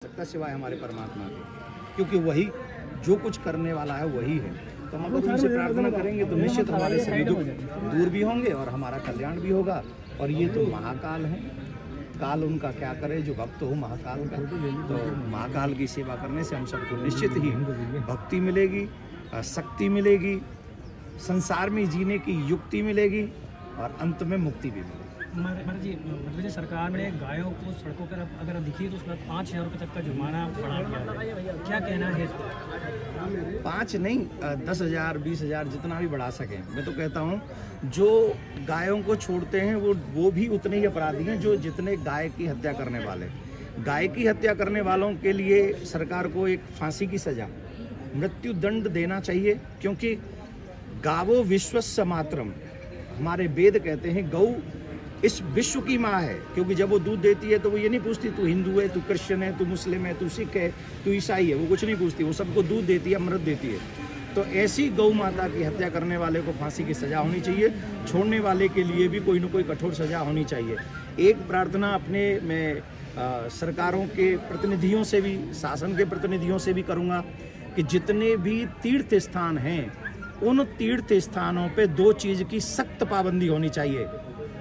सकता सिवाय हमारे परमात्मा के, क्योंकि वही जो कुछ करने वाला है वही है। तो हम लोग उनसे प्रार्थना करेंगे तो निश्चित हमारे सभी दुख दूर भी होंगे और हमारा कल्याण भी होगा। और ये तो महाकाल है, काल उनका क्या करे जो भक्त हो महाकाल का। तो महाकाल की सेवा करने से हम सबको निश्चित ही भक्ति मिलेगी, शक्ति मिलेगी, संसार में जीने की युक्ति मिलेगी और अंत में मुक्ति भी मिलेगी। महाराज जी, मध्य प्रदेश सरकार ने गायों को सड़कों पर अगर दिखी तो उसके बाद 5,000 रुपये तक का जुर्माना बढ़ा दिया है, क्या कहना है इस पर? 5 नहीं 10,000 20,000 जितना भी बढ़ा सकें। मैं तो कहता हूँ जो गायों को छोड़ते हैं वो भी उतने ही अपराधी हैं जो जितने गाय की हत्या करने वाले। गाय की हत्या करने वालों के लिए सरकार को एक फांसी की सजा, मृत्यु दंड देना चाहिए, क्योंकि गावो विश्वस्य मातरम, हमारे वेद कहते हैं गौ इस विश्व की माँ है। क्योंकि जब वो दूध देती है तो वो ये नहीं पूछती तू हिंदू है, तू क्रिश्चियन है, तू मुस्लिम है, तू सिख है, तू ईसाई है, वो कुछ नहीं पूछती, वो सबको दूध देती है, अमृत देती है। तो ऐसी गौ माता की हत्या करने वाले को फांसी की सजा होनी चाहिए, छोड़ने वाले के लिए भी कोई न कोई कठोर सजा होनी चाहिए। एक प्रार्थना अपने मैं सरकारों के प्रतिनिधियों से भी, शासन के प्रतिनिधियों से भी करूँगा कि जितने भी तीर्थ स्थान हैं उन तीर्थ स्थानों पे 2 चीज़ की सख्त पाबंदी होनी चाहिए।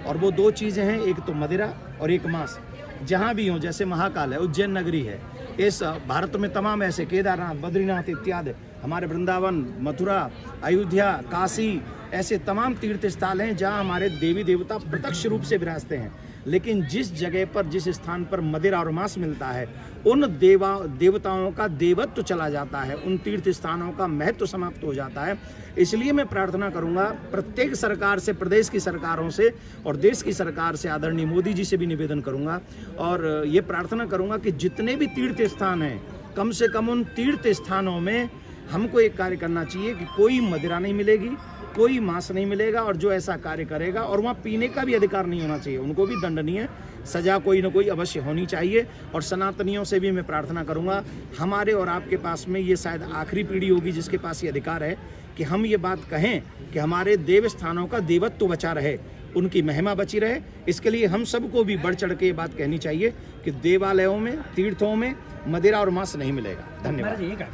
और वो 2 चीज़ें हैं, एक तो मदिरा और एक मांस। जहाँ भी हों, जैसे महाकाल है, उज्जैन नगरी है, इस भारत में तमाम ऐसे केदारनाथ, बद्रीनाथ इत्यादि, हमारे वृंदावन, मथुरा, अयोध्या, काशी, ऐसे तमाम तीर्थ स्थल हैं जहाँ हमारे देवी देवता प्रत्यक्ष रूप से विराजते हैं। लेकिन जिस जगह पर, जिस स्थान पर मदिरा और मांस मिलता है, उन देवताओं का देवत्व चला जाता है, उन तीर्थ स्थानों का महत्व समाप्त हो जाता है। इसलिए मैं प्रार्थना करूंगा प्रत्येक सरकार से, प्रदेश की सरकारों से और देश की सरकार से, आदरणीय मोदी जी से भी निवेदन करूंगा और ये प्रार्थना करूंगा कि जितने भी तीर्थ स्थान हैं, कम से कम उन तीर्थ स्थानों में हमको एक कार्य करना चाहिए कि कोई मदिरा नहीं मिलेगी, कोई मांस नहीं मिलेगा, और जो ऐसा कार्य करेगा, और वहाँ पीने का भी अधिकार नहीं होना चाहिए, उनको भी दंडनीय सजा कोई ना कोई अवश्य होनी चाहिए। और सनातनियों से भी मैं प्रार्थना करूंगा, हमारे और आपके पास में ये शायद आखिरी पीढ़ी होगी जिसके पास ये अधिकार है कि हम ये बात कहें कि हमारे देव स्थानों का देवत्व बचा रहे, उनकी महिमा बची रहे। इसके लिए हम सबको भी बढ़ चढ़ के ये बात कहनी चाहिए कि देवालयों में, तीर्थों में मदिरा और मांस नहीं मिलेगा। धन्यवाद।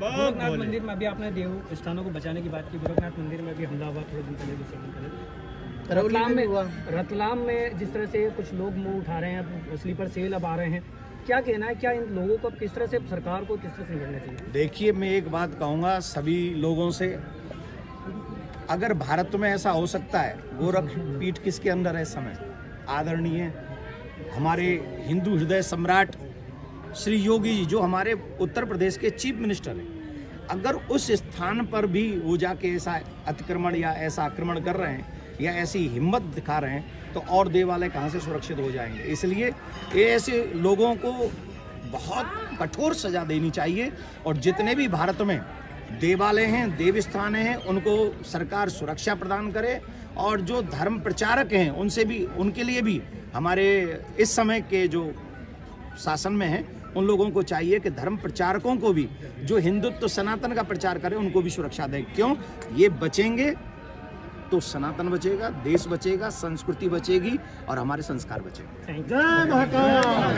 गोरखनाथ मंदिर में अभी आपने देव स्थानों को बचाने की बात की, गोरखनाथ मंदिर में भी हमला हुआ थोड़े दिन पहले, 2 दिन पहले। रतलाम में जिस तरह से कुछ लोग मुंह उठा रहे हैं, स्लीपर सेल अब आ रहे हैं, क्या कहना है, क्या इन लोगों को किस तरह से, सरकार को किस तरह से निकलना चाहिए? देखिए, मैं एक बात कहूँगा सभी लोगों से, अगर भारत में ऐसा हो सकता है, गोरख पीठ किसके अंदर है इस समय? आदरणीय हमारे हिंदू हृदय सम्राट श्री योगी जी, जो हमारे उत्तर प्रदेश के चीफ मिनिस्टर हैं, अगर उस स्थान पर भी वो जाके ऐसा अतिक्रमण या ऐसा आक्रमण कर रहे हैं या ऐसी हिम्मत दिखा रहे हैं, तो और देवालय कहाँ से सुरक्षित हो जाएंगे? इसलिए ये ऐसे लोगों को बहुत कठोर सजा देनी चाहिए। और जितने भी भारत में देवालय हैं, देव स्थान हैं, उनको सरकार सुरक्षा प्रदान करे। और जो धर्म प्रचारक हैं उनसे भी, उनके लिए भी हमारे इस समय के जो शासन में हैं, उन लोगों को चाहिए कि धर्म प्रचारकों को भी, जो हिंदुत्व सनातन का प्रचार करें, उनको भी सुरक्षा दें। क्यों? ये बचेंगे तो सनातन बचेगा, देश बचेगा, संस्कृति बचेगी और हमारे संस्कार बचेंगे। जय महाकाल।